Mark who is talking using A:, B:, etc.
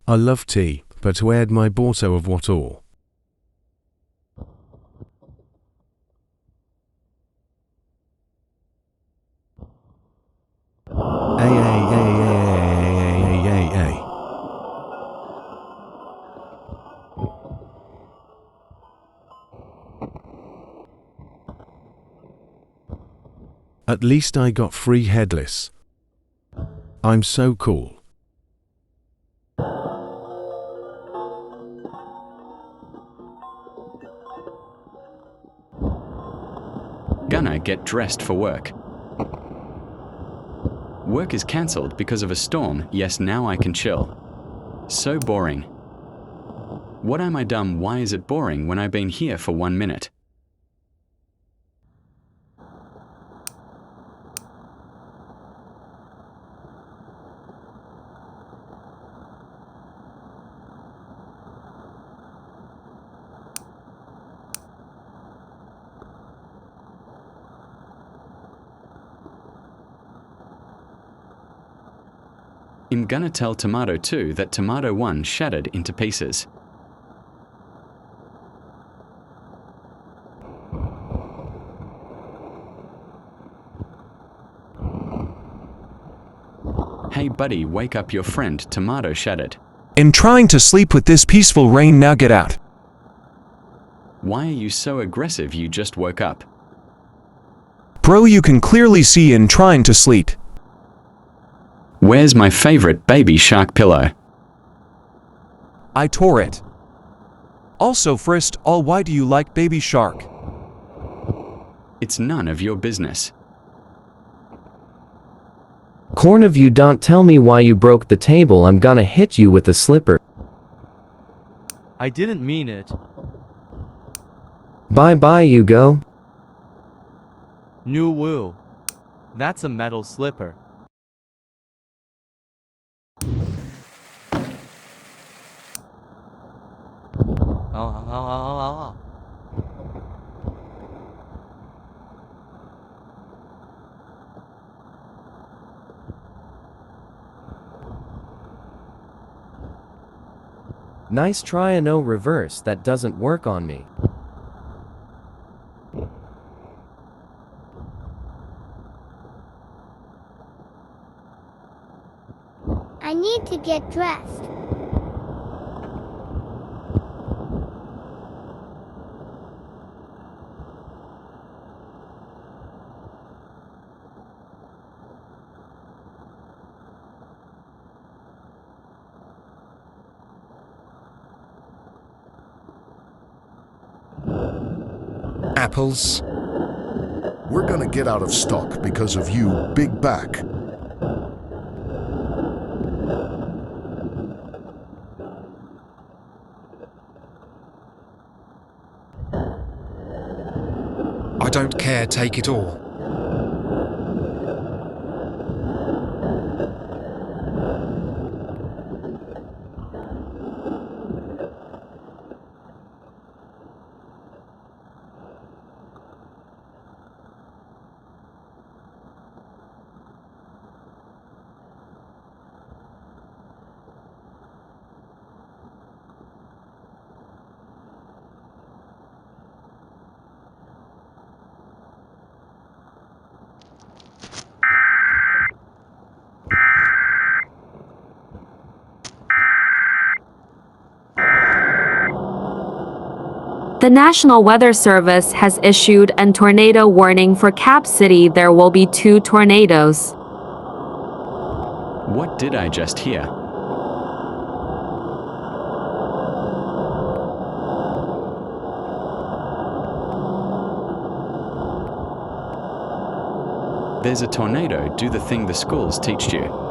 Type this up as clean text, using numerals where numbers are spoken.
A: I love tea, but where'd my Borto of what all? At least I got free headless. I'm so cool.
B: Gonna get dressed for work. Work is cancelled because of a storm. Yes, now I can chill. So boring. What am I dumb? Why is it boring when I've been here for 1 minute? I'm gonna tell Tomato 2 that Tomato 1 shattered into pieces. Hey buddy, wake up, your friend Tomato shattered.
C: In trying to sleep with this peaceful rain, now get out.
B: Why are you so aggressive? You just woke up.
C: Bro, you can clearly see in trying to sleep.
B: Where's my favorite baby shark pillow?
C: I tore it. Also, first all, why do you like baby shark?
B: It's none of your business.
D: Corn of you, don't tell me why you broke the table. I'm gonna hit you with a slipper.
E: I didn't mean it.
D: Bye bye, you go.
E: New woo. That's a metal slipper.
D: Nice try. No reverse, that doesn't work on me.
F: I need to get dressed.
G: Apples. We're gonna get out of stock because of you, Big Back.
H: I don't care, take it all.
I: The National Weather Service has issued a tornado warning for Cap City. There will be 2 tornadoes.
B: What did I just hear? There's a tornado. Do the thing the schools teach you.